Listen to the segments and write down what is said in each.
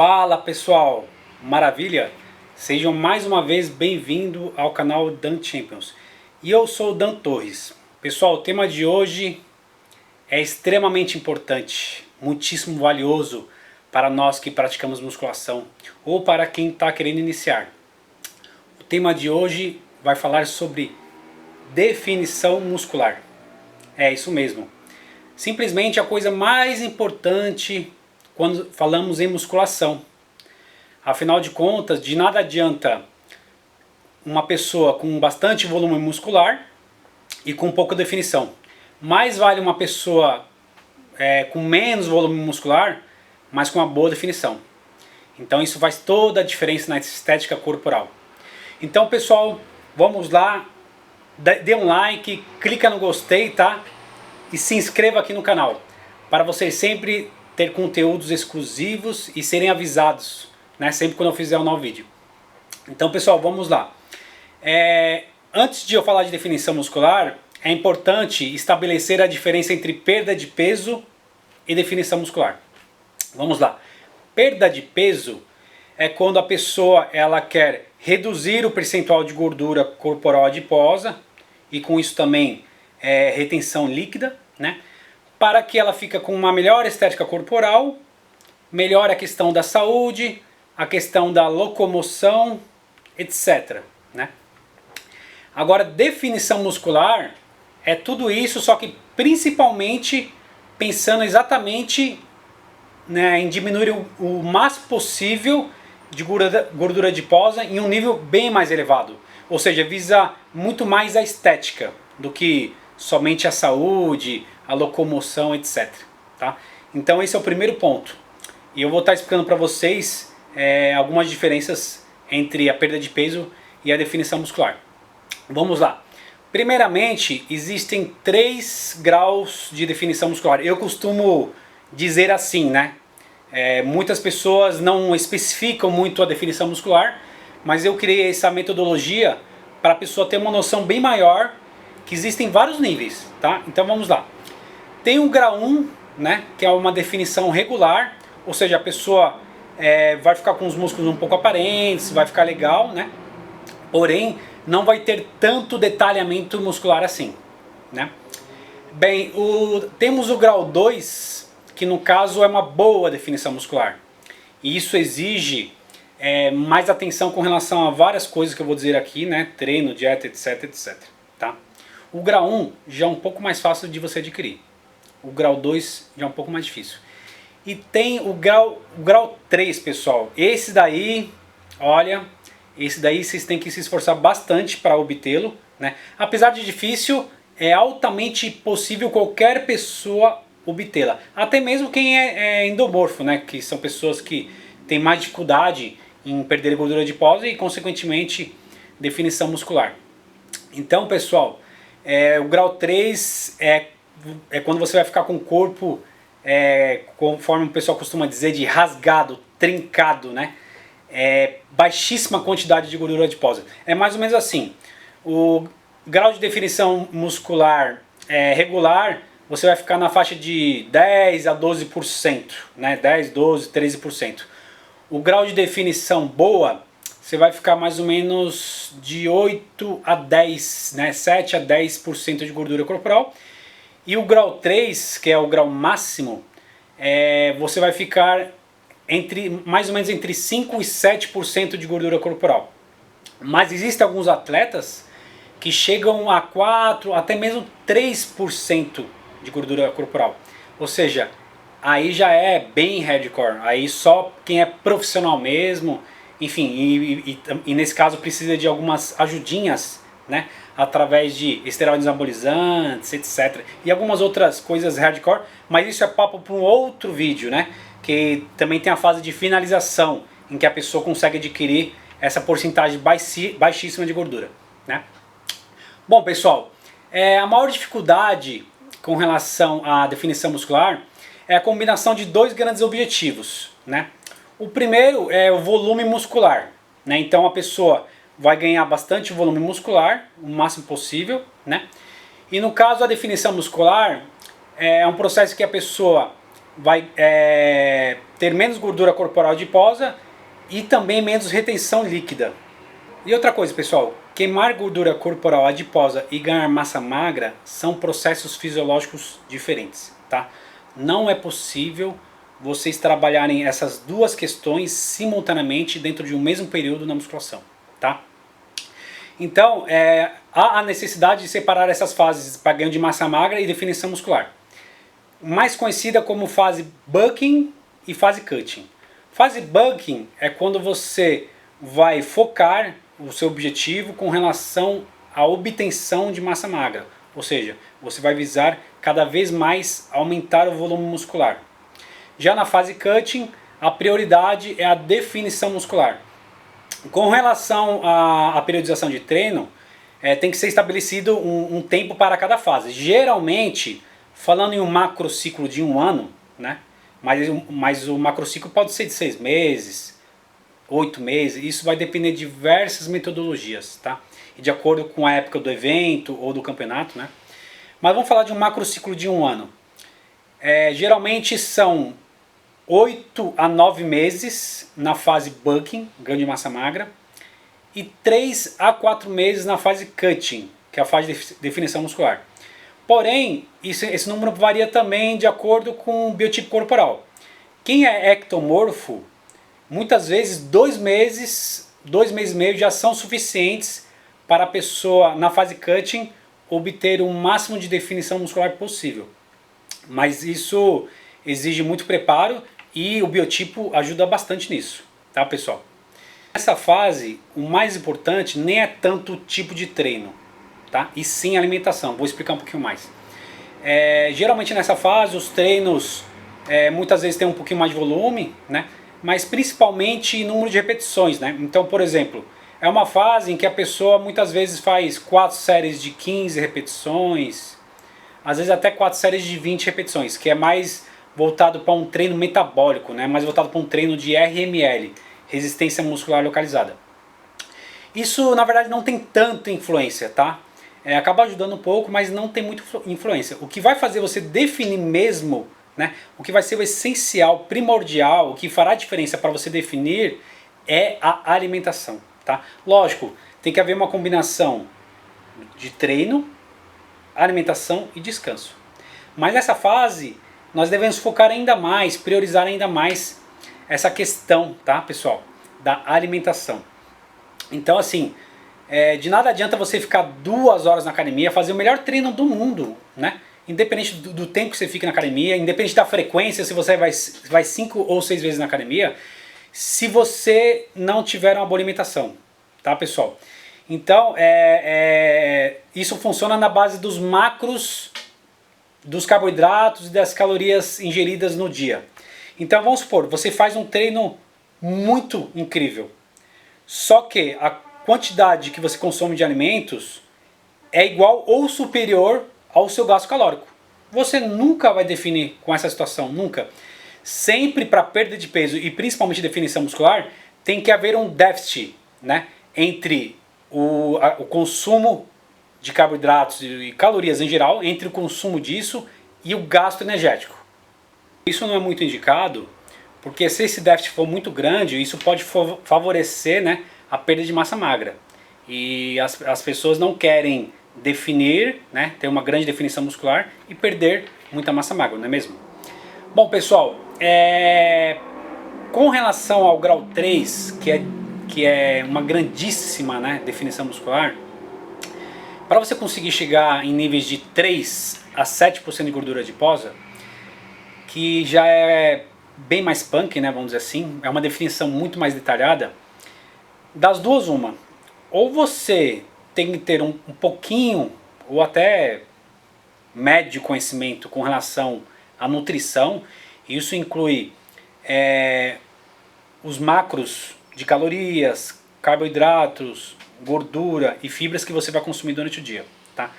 Fala pessoal, maravilha? Sejam mais uma vez bem-vindos ao canal Dan Champions. E eu sou o Dan Torres. Pessoal, o tema de hoje é extremamente importante, muitíssimo valioso para nós que praticamos musculação ou para quem está querendo iniciar. O tema de hoje vai falar sobre definição muscular. É isso mesmo. Simplesmente a coisa mais importante quando falamos em musculação. Afinal de contas, de nada adianta uma pessoa com bastante volume muscular e com pouca definição. Mais vale uma pessoa com menos volume muscular, mas com uma boa definição. Então isso faz toda a diferença na estética corporal. Então pessoal, vamos lá, dê um like, clica no gostei, tá? E se inscreva aqui no canal, para vocês sempre ter conteúdos exclusivos e serem avisados, né, sempre quando eu fizer um novo vídeo. Então pessoal, vamos lá. Antes de eu falar de definição muscular, é importante estabelecer a diferença entre perda de peso e definição muscular. Vamos lá. Perda de peso é quando a pessoa ela quer reduzir o percentual de gordura corporal adiposa e com isso também retenção líquida, né? Para que ela fique com uma melhor estética corporal, melhora a questão da saúde, a questão da locomoção, etc, né? Agora, definição muscular é tudo isso, só que principalmente pensando exatamente, né, em diminuir o máximo possível de gordura adiposa em um nível bem mais elevado. Ou seja, visa muito mais a estética do que somente a saúde, a locomoção, etc. Tá? Então esse é o primeiro ponto. E eu vou estar explicando para vocês algumas diferenças entre a perda de peso e a definição muscular. Vamos lá. Primeiramente, existem 3 graus de definição muscular. Eu costumo dizer assim, né? Muitas pessoas não especificam muito a definição muscular, mas eu criei essa metodologia para a pessoa ter uma noção bem maior que existem vários níveis, tá? Então vamos lá. Tem o grau 1, né, que é uma definição regular, ou seja, a pessoa vai ficar com os músculos um pouco aparentes, vai ficar legal, né? Porém, não vai ter tanto detalhamento muscular assim, né? Bem, temos o grau 2, que no caso é uma boa definição muscular. E isso exige mais atenção com relação a várias coisas que eu vou dizer aqui, né? Treino, dieta, etc, etc. Tá? O grau 1 já é um pouco mais fácil de você adquirir. O grau 2 já é um pouco mais difícil. E tem o grau 3, pessoal. Esse daí, olha, esse daí vocês têm que se esforçar bastante para obtê-lo, né? Apesar de difícil, é altamente possível qualquer pessoa obtê-la. Até mesmo quem é endomorfo, né? Que são pessoas que têm mais dificuldade em perder gordura adiposa e, consequentemente, definição muscular. Então, pessoal, o grau 3 é quando você vai ficar com o corpo, conforme o pessoal costuma dizer, de rasgado, trincado, né? Baixíssima quantidade de gordura adiposa. É mais ou menos assim. O grau de definição muscular regular, você vai ficar na faixa de 10 a 12%, né? 10, 12, 13%. O grau de definição boa, você vai ficar mais ou menos de 8 a 10, né? 7 a 10% de gordura corporal. E o grau 3, que é o grau máximo, você vai ficar mais ou menos entre 5 e 7% de gordura corporal. Mas existem alguns atletas que chegam a 4, até mesmo 3% de gordura corporal. Ou seja, aí já é bem hardcore, aí só quem é profissional mesmo, enfim, e nesse caso precisa de algumas ajudinhas, né, através de esteroides anabolizantes, etc. E algumas outras coisas hardcore, mas isso é papo para um outro vídeo, né, que também tem a fase de finalização, em que a pessoa consegue adquirir essa porcentagem baixíssima de gordura, né. Bom pessoal, a maior dificuldade com relação à definição muscular é a combinação de 2 grandes objetivos, né? O primeiro é o volume muscular, né? Então a pessoa vai ganhar bastante volume muscular, o máximo possível, né? E no caso a definição muscular é um processo que a pessoa vai ter menos gordura corporal adiposa e também menos retenção líquida. E outra coisa, pessoal, queimar gordura corporal adiposa e ganhar massa magra são processos fisiológicos diferentes, tá? Não é possível vocês trabalharem essas duas questões simultaneamente dentro de um mesmo período na musculação, tá? Então, há a necessidade de separar essas fases para ganho de massa magra e definição muscular, mais conhecida como fase bulking e fase cutting. Fase bulking é quando você vai focar o seu objetivo com relação à obtenção de massa magra, ou seja, você vai visar cada vez mais aumentar o volume muscular. Já na fase cutting, a prioridade é a definição muscular. Com relação à periodização de treino, tem que ser estabelecido um tempo para cada fase. Geralmente, falando em um macrociclo de 1 ano, né? Mas o macrociclo pode ser de 6 meses, 8 meses, isso vai depender de diversas metodologias, tá? E de acordo com a época do evento ou do campeonato, né? Mas vamos falar de um macrociclo de 1 ano. Geralmente são 8 a 9 meses na fase bulking, ganho de massa magra, e 3 a 4 meses na fase cutting, que é a fase de definição muscular. Porém, esse número varia também de acordo com o biotipo corporal. Quem é ectomorfo, muitas vezes 2 meses e meio já são suficientes para a pessoa, na fase cutting, obter o máximo de definição muscular possível. Mas isso exige muito preparo e o biotipo ajuda bastante nisso, tá, pessoal? Nessa fase, o mais importante nem é tanto o tipo de treino, tá? E sim a alimentação. Vou explicar um pouquinho mais. Geralmente nessa fase os treinos muitas vezes tem um pouquinho mais de volume, né? Mas principalmente número de repetições, né? Então, por exemplo, é uma fase em que a pessoa muitas vezes faz 4 séries de 15 repetições, às vezes até 4 séries de 20 repetições, que é mais voltado para um treino metabólico, né? Mais voltado para um treino de RML, resistência muscular localizada. Isso na verdade não tem tanta influência, tá? Acaba ajudando um pouco, mas não tem muita influência. O que vai fazer você definir mesmo, né? O que vai ser o essencial, primordial, o que fará a diferença para você definir é a alimentação, tá? Lógico, tem que haver uma combinação de treino, alimentação e descanso. Mas nessa fase nós devemos focar ainda mais, priorizar ainda mais essa questão, tá, pessoal, da alimentação. Então, assim, de nada adianta você ficar 2 horas na academia, fazer o melhor treino do mundo, né? Independente do tempo que você fica na academia, independente da frequência, se você vai 5 ou 6 vezes na academia, se você não tiver uma boa alimentação, tá, pessoal? Então, isso funciona na base dos macros, dos carboidratos e das calorias ingeridas no dia. Então vamos supor, você faz um treino muito incrível, só que a quantidade que você consome de alimentos é igual ou superior ao seu gasto calórico. Você nunca vai definir com essa situação, nunca. Sempre para perda de peso e principalmente definição muscular, tem que haver um déficit, né, entre o consumo de carboidratos e calorias em geral, entre o consumo disso e o gasto energético. Isso não é muito indicado, porque se esse déficit for muito grande, isso pode favorecer, né, a perda de massa magra. E as pessoas não querem definir, né, ter uma grande definição muscular e perder muita massa magra, não é mesmo? Bom, pessoal, com relação ao grau 3, que é uma grandíssima, né, definição muscular, para você conseguir chegar em níveis de 3 a 7% de gordura adiposa, que já é bem mais punk, né, vamos dizer assim, é uma definição muito mais detalhada, das duas uma, ou você tem que ter um pouquinho, ou até médio conhecimento com relação à nutrição, isso inclui os macros de calorias, carboidratos, gordura e fibras que você vai consumir durante o dia, tá?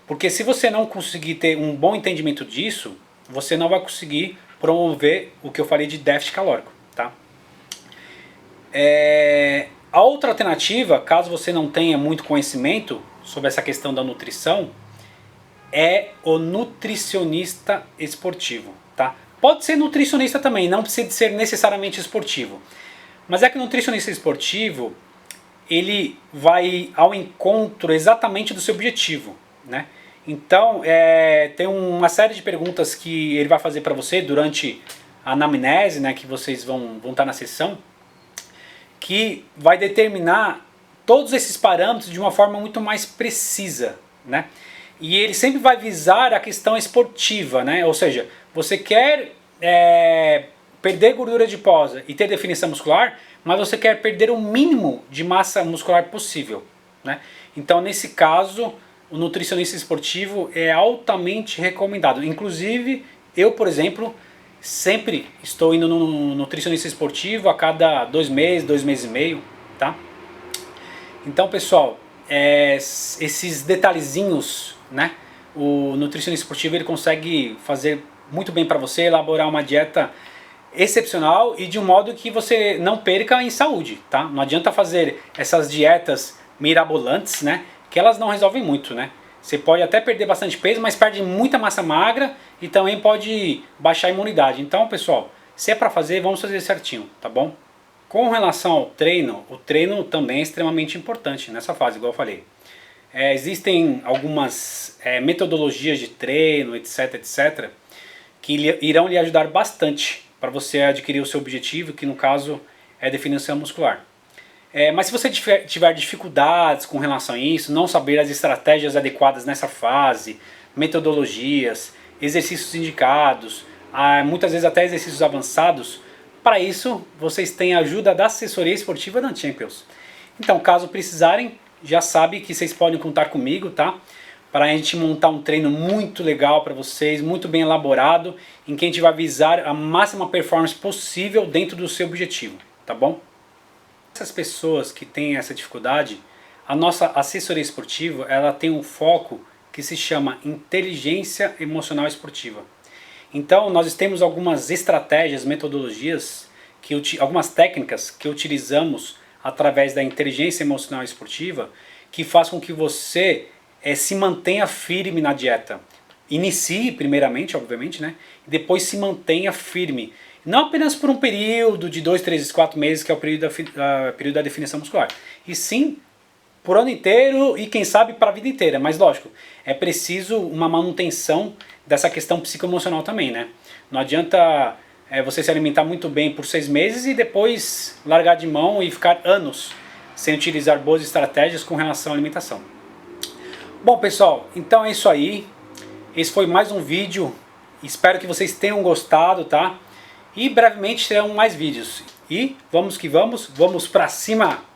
Porque se você não conseguir ter um bom entendimento disso, você não vai conseguir promover o que eu falei de déficit calórico, tá? A outra alternativa, caso você não tenha muito conhecimento sobre essa questão da nutrição, é o nutricionista esportivo, tá? Pode ser nutricionista também, não precisa ser necessariamente esportivo. Mas é que o nutricionista esportivo, ele vai ao encontro exatamente do seu objetivo, né? Então, tem uma série de perguntas que ele vai fazer para você durante a anamnese, né, que vocês vão estar na sessão, que vai determinar todos esses parâmetros de uma forma muito mais precisa, né? E ele sempre vai visar a questão esportiva, né? Ou seja, você quer perder gordura adiposa e ter definição muscular, mas você quer perder o mínimo de massa muscular possível, né? Então, nesse caso, o nutricionista esportivo é altamente recomendado. Inclusive, eu, por exemplo, sempre estou indo no nutricionista esportivo a cada 2 meses e meio, tá? Então, pessoal, esses detalhezinhos, né? O nutricionista esportivo ele consegue fazer muito bem para você, elaborar uma dieta excepcional e de um modo que você não perca em saúde, tá? Não adianta fazer essas dietas mirabolantes, né? Que elas não resolvem muito, né? Você pode até perder bastante peso, mas perde muita massa magra e também pode baixar a imunidade. Então, pessoal, se é para fazer, vamos fazer certinho, tá bom? Com relação ao treino, o treino também é extremamente importante nessa fase, igual eu falei. Existem algumas metodologias de treino, etc, etc, que irão lhe ajudar bastante para você adquirir o seu objetivo, que no caso é definição muscular. Mas se você tiver dificuldades com relação a isso, não saber as estratégias adequadas nessa fase, metodologias, exercícios indicados, muitas vezes até exercícios avançados, para isso vocês têm a ajuda da assessoria esportiva da Champions. Então, caso precisarem, já sabe que vocês podem contar comigo, tá? Para a gente montar um treino muito legal para vocês, muito bem elaborado, em que a gente vai visar a máxima performance possível dentro do seu objetivo, tá bom? Essas pessoas que têm essa dificuldade, a nossa assessoria esportiva, ela tem um foco que se chama inteligência emocional esportiva. Então nós temos algumas estratégias, metodologias, algumas técnicas que utilizamos através da inteligência emocional esportiva, que faz com que você se mantenha firme na dieta. Inicie primeiramente, obviamente, né? E depois se mantenha firme. Não apenas por um período de 2, 3, 4 meses, que é o período da definição muscular. E sim, por ano inteiro e quem sabe para a vida inteira. Mas lógico, é preciso uma manutenção dessa questão psicoemocional também, né? Não adianta você se alimentar muito bem por 6 meses e depois largar de mão e ficar anos sem utilizar boas estratégias com relação à alimentação. Bom, pessoal, então é isso aí. Esse foi mais um vídeo. Espero que vocês tenham gostado, tá? E brevemente terão mais vídeos. E vamos que vamos pra cima!